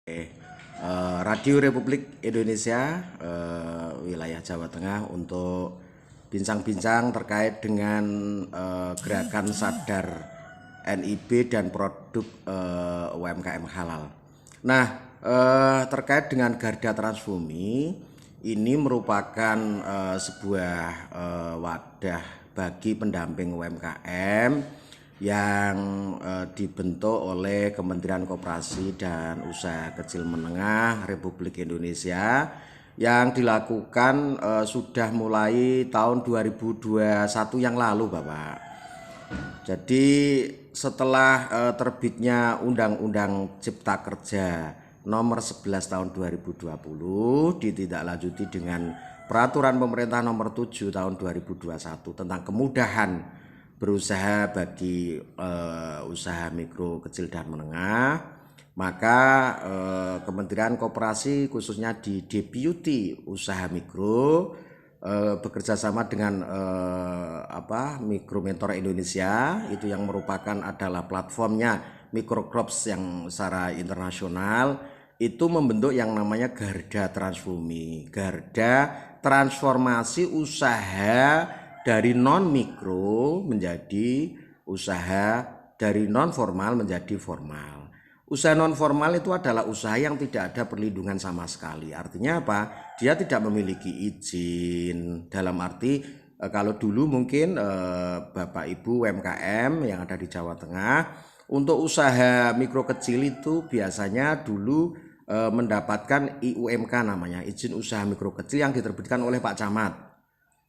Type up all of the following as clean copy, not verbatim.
Radio Republik Indonesia wilayah Jawa Tengah untuk bincang-bincang terkait dengan gerakan sadar NIB dan produk UMKM halal. Nah, terkait dengan Garda Transbumi, ini merupakan sebuah wadah bagi pendamping UMKM yang dibentuk oleh Kementerian Koperasi dan Usaha Kecil Menengah Republik Indonesia yang dilakukan sudah mulai tahun 2021 yang lalu, Bapak. Jadi setelah terbitnya Undang-Undang Cipta Kerja nomor 11 tahun 2020 ditindaklanjuti dengan Peraturan Pemerintah nomor 7 tahun 2021 tentang kemudahan berusaha bagi usaha mikro, kecil dan menengah, maka Kementerian Koperasi khususnya di Deputi Usaha Mikro bekerja sama dengan Mikro Mentor Indonesia, itu yang merupakan adalah platformnya Microcrops yang secara internasional, itu membentuk yang namanya Garda Transbumi, Garda Transformasi Usaha dari non mikro menjadi usaha, dari non formal menjadi formal. Usaha non formal itu adalah usaha yang tidak ada perlindungan sama sekali. Artinya apa? Dia tidak memiliki izin. Dalam arti kalau dulu mungkin Bapak Ibu UMKM yang ada di Jawa Tengah, untuk usaha mikro kecil itu biasanya dulu mendapatkan IUMK namanya, izin usaha mikro kecil yang diterbitkan oleh Pak Camat.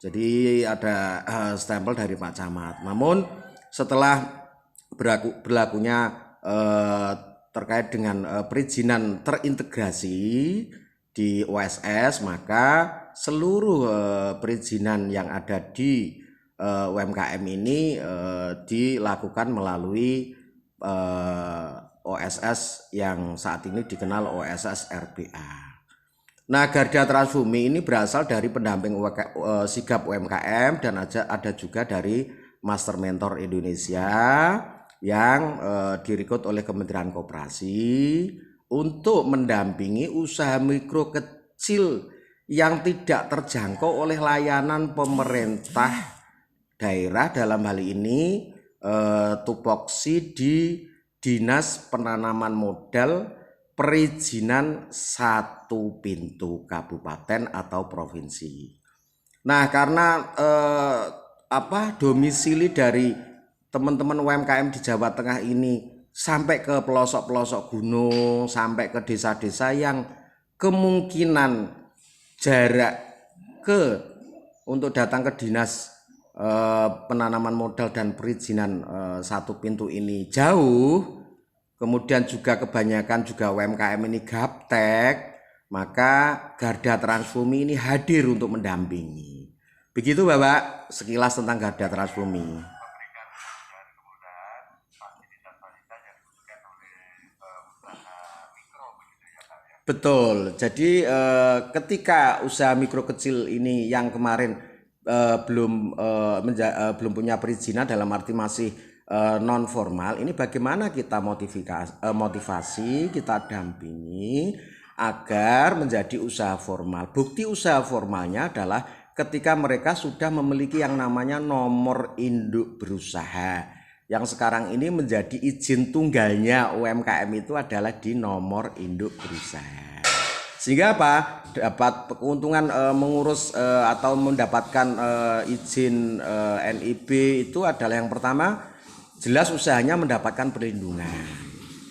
Jadi ada stempel dari Pak Camat. Namun setelah berlakunya terkait dengan perizinan terintegrasi di OSS, maka seluruh perizinan yang ada di UMKM ini dilakukan melalui OSS yang saat ini dikenal OSS RBA. Nah, Garda Transbumi ini berasal dari pendamping sigap UMKM dan ada juga dari Master Mentor Indonesia yang direkrut oleh Kementerian Koperasi untuk mendampingi usaha mikro kecil yang tidak terjangkau oleh layanan pemerintah daerah, dalam hal ini tupoksi di Dinas Penanaman Modal perizinan satu pintu kabupaten atau provinsi. Nah, karena domisili dari teman-teman UMKM di Jawa Tengah ini sampai ke pelosok-pelosok gunung, sampai ke desa-desa yang kemungkinan jarak untuk datang ke dinas penanaman modal dan perizinan satu pintu ini jauh, kemudian juga kebanyakan juga UMKM ini gaptek, maka Garda Transbumi ini hadir untuk mendampingi. Begitu Bapak, sekilas tentang Garda Transbumi. Betul, jadi ketika usaha mikro kecil ini yang kemarin belum punya perizinan, dalam arti masih non formal, ini bagaimana kita motivasi, kita dampingi agar menjadi usaha formal. Bukti usaha formalnya adalah ketika mereka sudah memiliki yang namanya nomor induk berusaha, yang sekarang ini menjadi izin tunggalnya UMKM itu adalah di nomor induk berusaha. Sehingga apa? Dapat keuntungan mengurus atau mendapatkan izin NIB itu adalah yang pertama, jelas usahanya mendapatkan perlindungan.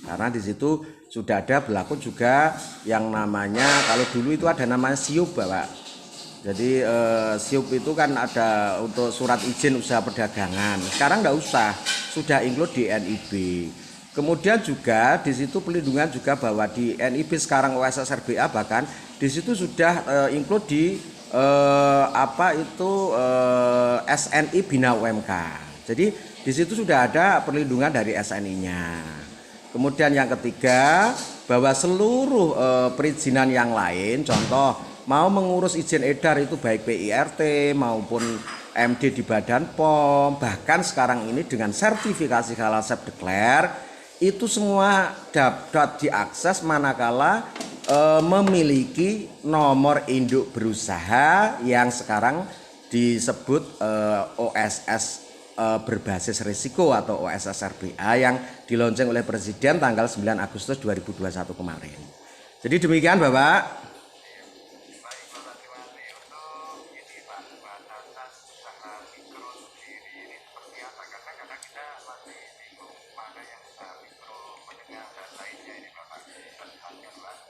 Karena di situ sudah ada berlaku juga yang namanya, kalau dulu itu ada namanya SIUP, Bapak. Jadi SIUP itu kan ada untuk surat izin usaha perdagangan. Sekarang enggak usah, sudah include di NIB. Kemudian juga di situ perlindungan juga bahwa di NIB sekarang OSS RBA bahkan di situ sudah include di SNI Bina UMK. Jadi di situ sudah ada perlindungan dari SNI-nya. Kemudian yang ketiga, bahwa seluruh perizinan yang lain, contoh mau mengurus izin edar itu baik PIRT maupun MD di Badan POM, bahkan sekarang ini dengan sertifikasi halal self declare itu semua dapat diakses manakala memiliki nomor induk berusaha yang sekarang disebut OSS berbasis risiko atau OSS RBA yang dilonceng oleh Presiden tanggal 9 Agustus 2021 kemarin. Jadi demikian Bapak.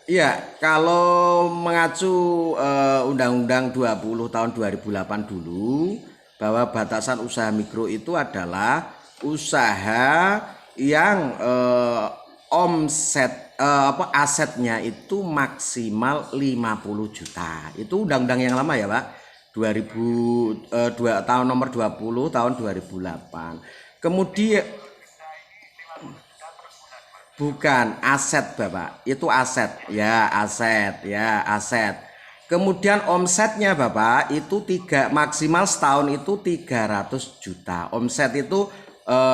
Iya, kalau mengacu Undang-Undang 20 tahun 2008 dulu bahwa batasan usaha mikro itu adalah usaha yang omset asetnya itu maksimal 50 juta. Itu undang-undang yang lama ya, Pak. 2002 tahun nomor 20 tahun 2008. Kemudian bukan aset Bapak, itu aset ya, aset. Kemudian omsetnya Bapak itu maksimal setahun itu 300 juta. Omset itu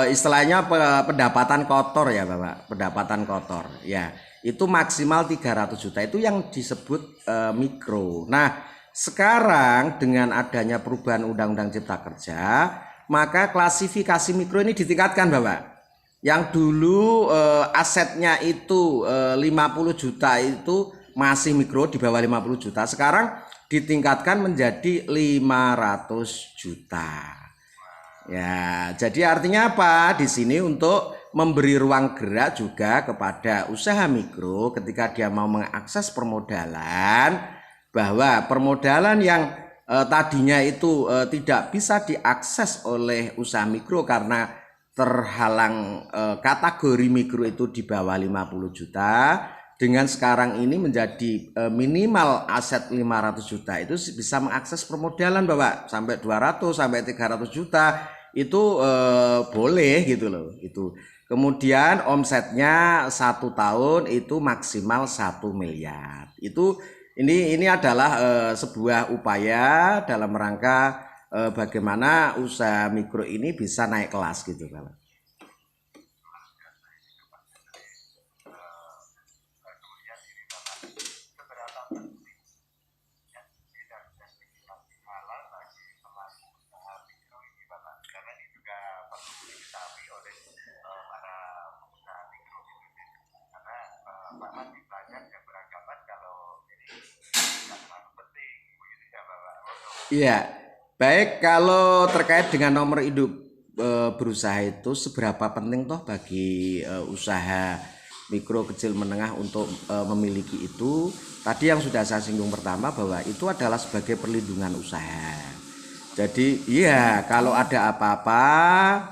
istilahnya pendapatan kotor ya Bapak, pendapatan kotor ya. Itu maksimal 300 juta, itu yang disebut mikro. Nah, sekarang dengan adanya perubahan Undang-Undang Cipta Kerja, maka klasifikasi mikro ini ditingkatkan Bapak. Yang dulu asetnya itu 50 juta itu masih mikro di bawah 50 juta. Sekarang ditingkatkan menjadi 500 juta. Ya, jadi artinya apa? Di sini untuk memberi ruang gerak juga kepada usaha mikro ketika dia mau mengakses permodalan, bahwa permodalan yang tadinya itu tidak bisa diakses oleh usaha mikro karena terhalang kategori mikro itu di bawah 50 juta, dengan sekarang ini menjadi minimal aset 500 juta itu bisa mengakses permodalan Bapak sampai 200 sampai 300 juta itu boleh gitu loh itu. Kemudian omsetnya 1 tahun itu maksimal 1 miliar. Ini adalah sebuah upaya dalam rangka bagaimana usaha mikro ini bisa naik kelas gitu Pak. Iya, baik, kalau terkait dengan nomor induk berusaha itu seberapa penting toh bagi usaha mikro kecil menengah untuk memiliki itu. Tadi yang sudah saya singgung pertama bahwa itu adalah sebagai perlindungan usaha. Jadi iya, kalau ada apa-apa,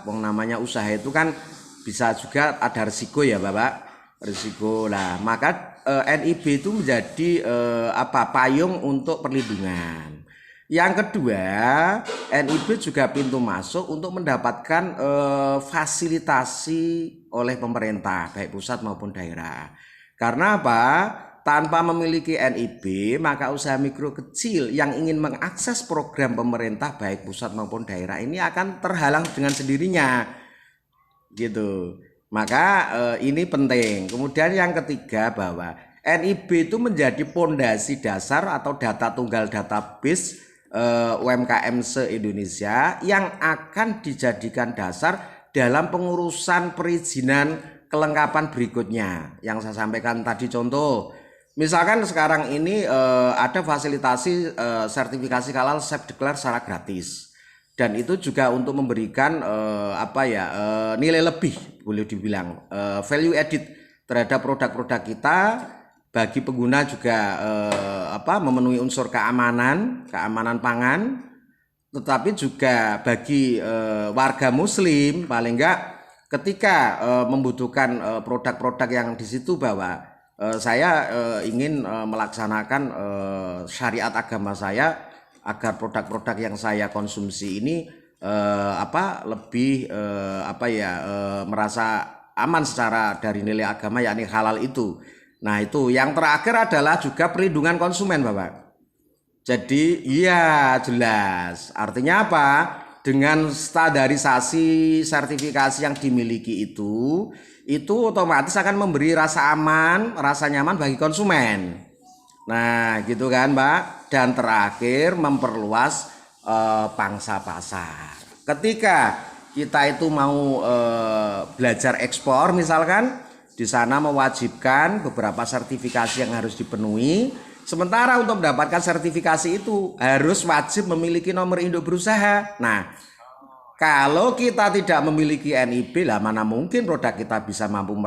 wong namanya usaha itu kan bisa juga ada risiko ya Bapak, risiko lah. Maka NIB itu menjadi payung untuk perlindungan. Yang kedua, NIB juga pintu masuk untuk mendapatkan fasilitasi oleh pemerintah, baik pusat maupun daerah. Karena apa? Tanpa memiliki NIB, maka usaha mikro kecil yang ingin mengakses program pemerintah, baik pusat maupun daerah, ini akan terhalang dengan sendirinya. Gitu. Maka ini penting. Kemudian yang ketiga bahwa NIB itu menjadi pondasi dasar atau data tunggal database UMKM se-Indonesia yang akan dijadikan dasar dalam pengurusan perizinan kelengkapan berikutnya yang saya sampaikan tadi. Contoh, misalkan sekarang ini ada fasilitasi sertifikasi halal self declare secara gratis, dan itu juga untuk memberikan nilai lebih, boleh dibilang value added terhadap produk-produk kita. Bagi pengguna juga memenuhi unsur keamanan pangan, tetapi juga bagi warga muslim paling enggak ketika membutuhkan produk-produk yang di situ bahwa saya ingin melaksanakan syariat agama saya agar produk-produk yang saya konsumsi ini lebih merasa aman secara dari nilai agama, yakni halal itu. Nah, itu yang terakhir adalah juga perlindungan konsumen Bapak. Jadi iya jelas. Artinya apa? dengan standarisasi sertifikasi yang dimiliki itu otomatis akan memberi rasa aman, rasa nyaman bagi konsumen. Nah, gitu kan, Mbak. Dan terakhir memperluas pangsa pasar. Ketika kita itu mau belajar ekspor misalkan, di sana mewajibkan beberapa sertifikasi yang harus dipenuhi. Sementara untuk mendapatkan sertifikasi itu harus wajib memiliki nomor induk berusaha. Nah, kalau kita tidak memiliki NIB lah mana mungkin produk kita bisa mampu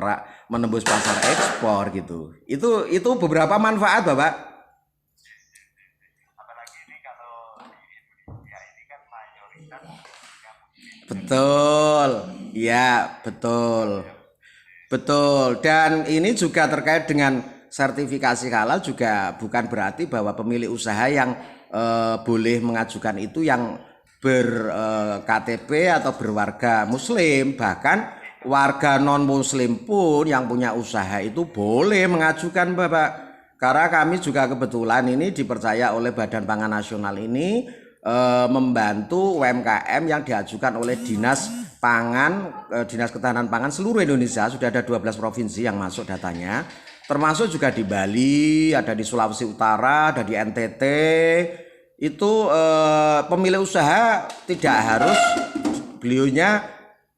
menembus pasar ekspor gitu. Itu beberapa manfaat, Bapak. Apalagi ini kalau di Indonesia ini kan mayoritas yang Betul. Ya, betul. Betul. Dan ini juga terkait dengan sertifikasi halal juga bukan berarti bahwa pemilik usaha yang boleh mengajukan itu yang ber-KTP atau berwarga muslim, bahkan warga non muslim pun yang punya usaha itu boleh mengajukan, Bapak. Karena kami juga kebetulan ini dipercaya oleh Badan Pangan Nasional ini membantu UMKM yang diajukan oleh Dinas Pangan, Dinas Ketahanan Pangan seluruh Indonesia. Sudah ada 12 provinsi yang masuk datanya, termasuk juga di Bali, ada di Sulawesi Utara, ada di NTT. Itu pemilik usaha tidak harus beliaunya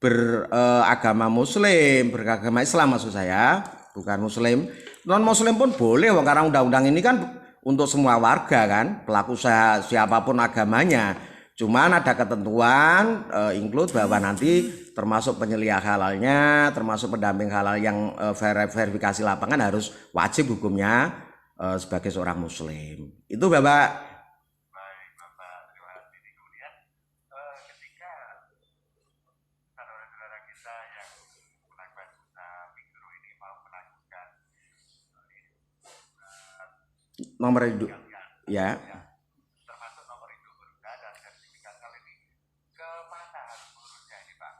beragama muslim, beragama Islam maksud saya, bukan muslim. Non muslim pun boleh, karena undang-undang ini kan untuk semua warga kan, pelaku usaha siapapun agamanya. Cuman ada ketentuan include bahwa nanti termasuk penyelia halalnya, termasuk pendamping halal yang verifikasi lapangan harus wajib hukumnya sebagai seorang muslim. Itu Bapak. baik Bapak, terima kasih. Kemudian ketika saudara-saudara kita yang melakukan usaha mikro ini mau melakukan Nomor hidup ya. ya, termasuk nomor induk berusaha dan sertifikat halal ini, kemana harus mengurusnya ini Pak?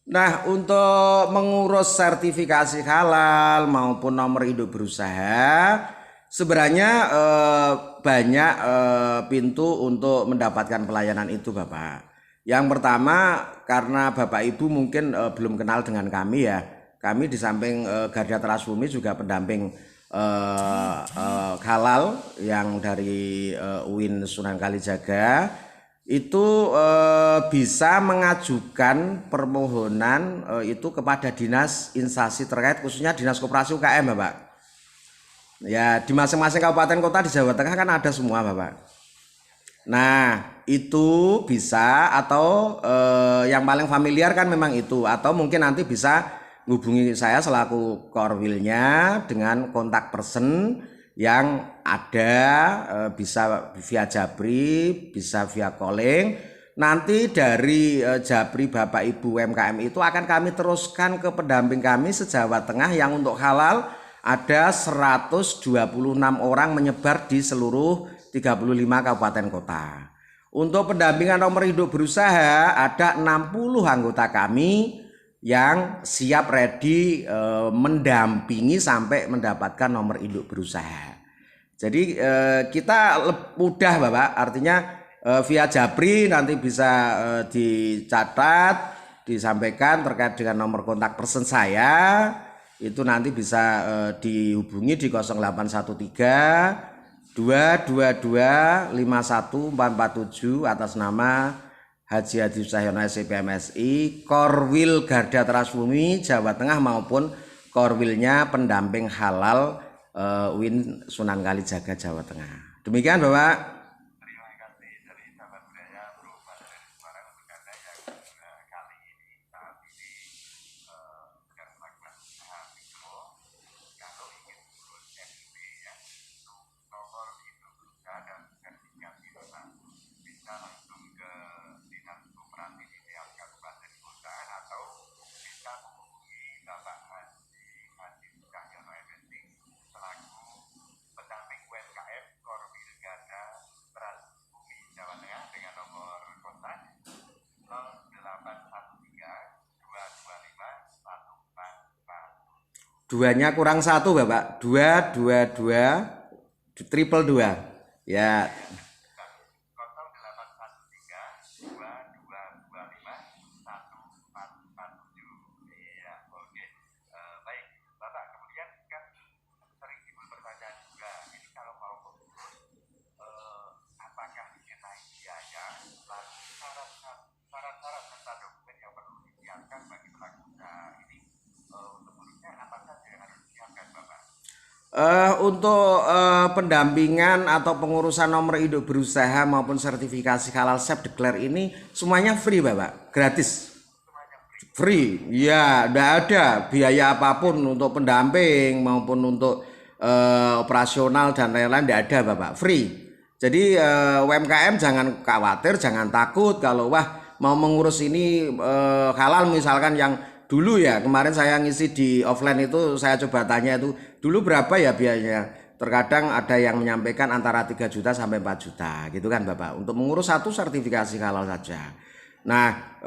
Nah, untuk mengurus sertifikasi halal maupun nomor induk berusaha, sebenarnya banyak pintu untuk mendapatkan pelayanan itu, Bapak. Yang pertama, karena Bapak Ibu mungkin belum kenal dengan kami ya. Kami di samping Garda Trasbumi juga pendamping halal yang dari UIN Sunan Kalijaga. Itu bisa mengajukan permohonan itu kepada dinas instansi terkait, khususnya dinas koperasi UKM, Bapak. Ya, di masing-masing kabupaten kota di Jawa Tengah kan ada semua, Bapak. Nah, itu bisa, atau yang paling familiar kan memang itu, atau mungkin nanti bisa hubungi saya selaku korwilnya dengan kontak person yang ada, bisa via Jabri, bisa via calling. Nanti dari Jabri Bapak Ibu UMKM itu akan kami teruskan ke pendamping kami se-Jawa Tengah yang untuk halal ada 126 orang menyebar di seluruh 35 kabupaten kota. Untuk pendampingan nomor induk berusaha ada 60 anggota kami yang siap ready mendampingi sampai mendapatkan nomor induk berusaha. Jadi kita mudah, Bapak, artinya via Jabri nanti bisa dicatat, disampaikan terkait dengan nomor kontak person saya. Itu nanti bisa dihubungi di 0813 222 51447 atas nama Haji Hadi Cahyono SIP MSI, Korwil Garda Trasbumi Jawa Tengah maupun Korwilnya pendamping halal UIN Sunan Kalijaga Jawa Tengah. Demikian, Bapak. Terima kasih dari sahabat budaya Bro Pak dari Semarang untuk Anda yang kali ini saat ini sedang melakukan usaha mikro. Kalau ingin mengurus NIB ya, untuk nomor induk berusaha dan sertifikasi halal, bisa langsung ke dinas koperasi di tiap kabupaten kota atau bisa menghubungi Bapak Haji Cahyono MSI selaku pendamping UMKM Korwil Garda Trasbumi Jawa Tengah dengan nomor kontak 0813 225 1447. Duanya kurang satu, Bapak. 222 triple 2. Ya. 0813 225 Untuk pendampingan atau pengurusan nomor induk berusaha maupun sertifikasi halal self declare ini semuanya free Bapak, gratis. Free, ya, tidak ada biaya apapun untuk pendamping maupun untuk operasional dan lain-lain, tidak ada Bapak, free. Jadi UMKM jangan khawatir, jangan takut kalau wah mau mengurus ini halal misalkan yang dulu ya kemarin saya ngisi di offline itu saya coba tanya itu dulu berapa ya biayanya. Terkadang ada yang menyampaikan antara 3 juta sampai 4 juta gitu kan Bapak untuk mengurus satu sertifikasi halal saja. Nah,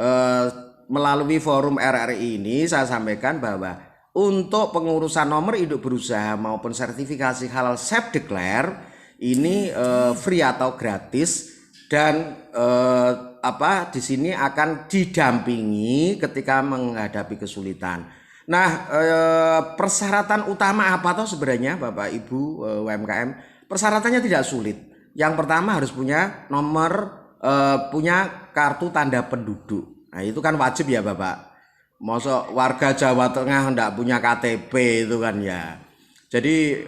melalui forum RRI ini saya sampaikan bahwa untuk pengurusan nomor induk berusaha maupun sertifikasi halal self declare ini free atau gratis dan di sini akan didampingi ketika menghadapi kesulitan. Nah, persyaratan utama apa toh sebenarnya Bapak Ibu UMKM? Persyaratannya tidak sulit. Yang pertama harus punya punya kartu tanda penduduk. Nah itu kan wajib ya Bapak. Masa warga Jawa Tengah enggak punya KTP itu kan ya. Jadi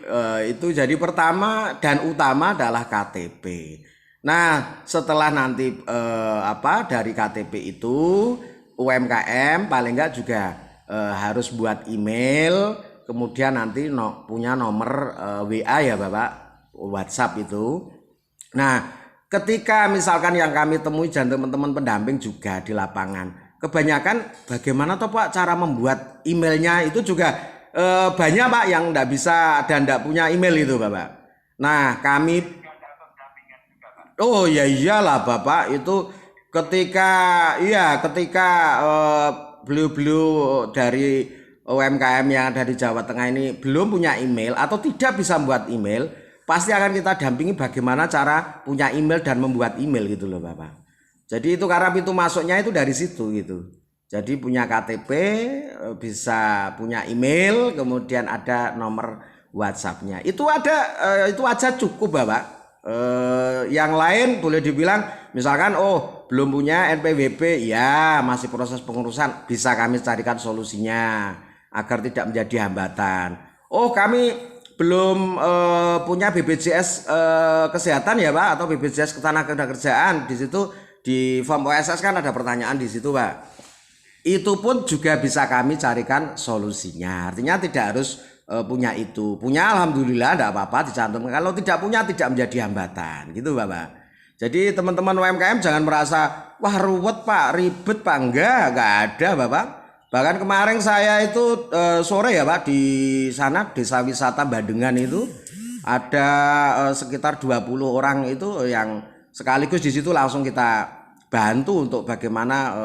itu jadi pertama dan utama adalah KTP. Nah setelah nanti dari KTP itu UMKM paling enggak juga harus buat email. Kemudian nanti punya nomor WA ya Bapak, WhatsApp itu. Nah ketika misalkan yang kami temui dan teman-teman pendamping juga di lapangan, kebanyakan bagaimana toh Pak cara membuat emailnya itu juga banyak Pak yang enggak bisa dan enggak punya email itu Bapak. Nah kami, oh ya iyalah Bapak itu ketika beliau-beliau dari UMKM yang ada di Jawa Tengah ini belum punya email atau tidak bisa membuat email, pasti akan kita dampingi bagaimana cara punya email dan membuat email gitu loh Bapak. Jadi itu karena pintu masuknya itu dari situ gitu. Jadi punya KTP, bisa punya email, kemudian ada nomor WhatsApp-nya. Itu aja cukup Bapak. Yang lain boleh dibilang misalkan belum punya NPWP, ya masih proses pengurusan, bisa kami carikan solusinya agar tidak menjadi hambatan. Kami belum punya BPJS kesehatan ya Pak atau BPJS ketenagakerjaan. Di situ di form OSS kan ada pertanyaan di situ Pak. Itu pun juga bisa kami carikan solusinya. Artinya tidak harus punya itu. Punya alhamdulillah tidak apa-apa dicantumkan. Kalau tidak punya tidak menjadi hambatan gitu Bapak. Jadi teman-teman UMKM jangan merasa wah ruwet Pak, ribet Pak. Enggak ada Bapak. Bahkan kemarin saya itu sore ya Pak di sana desa wisata Bandengan itu ada sekitar 20 orang itu yang sekaligus di situ langsung kita bantu untuk bagaimana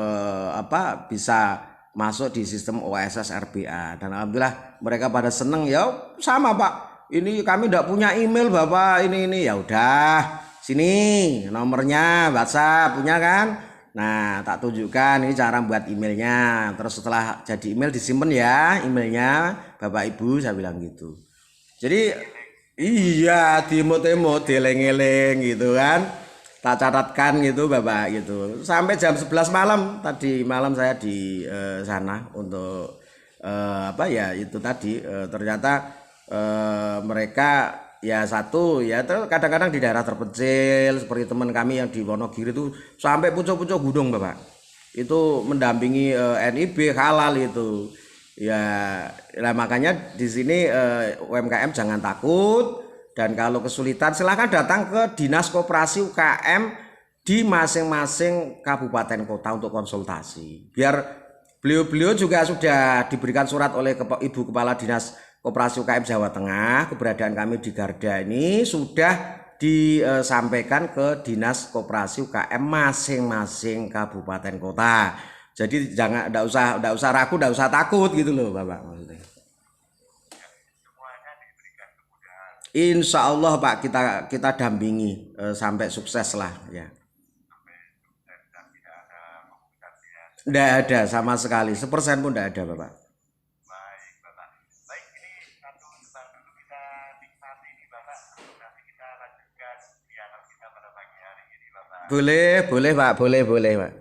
bisa masuk di sistem OSS RBA dan alhamdulillah mereka pada seneng ya sama Pak. Ini kami tidak punya email Bapak ini ya udah sini nomornya WhatsApp punya kan. Nah tak tunjukkan ini cara buat emailnya. Terus setelah jadi email disimpan ya emailnya Bapak Ibu saya bilang gitu. Jadi iya dimut-imut dileng-eleng gitu kan. Tak catatkan gitu Bapak gitu. Sampai jam 11 malam tadi malam saya di sana untuk itu tadi ternyata mereka ya satu ya kadang-kadang di daerah terpencil seperti teman kami yang di Wonogiri itu sampai pucuk-pucuk gunung Bapak itu mendampingi NIB halal itu ya. Nah makanya di sini UMKM jangan takut dan kalau kesulitan silahkan datang ke Dinas Koperasi UKM di masing-masing kabupaten kota untuk konsultasi biar beliau-beliau juga sudah diberikan surat oleh Ibu Kepala Dinas Koperasi UKM Jawa Tengah. Keberadaan kami di Garda ini sudah disampaikan ke Dinas Koperasi UKM masing-masing kabupaten kota. Jadi enggak usah ragu, enggak usah takut gitu loh Bapak maksudnya. Insya Allah Pak kita dampingi sampai sukses lah ya. Tidak ada sama sekali, 1% pun tidak ada Bapak. Baik, ini satu tentang dulu kita nikmati ini Bapak. Nanti kita lanjutkan dialog kita pada pagi hari ini Bapak. Boleh Pak, boleh Pak.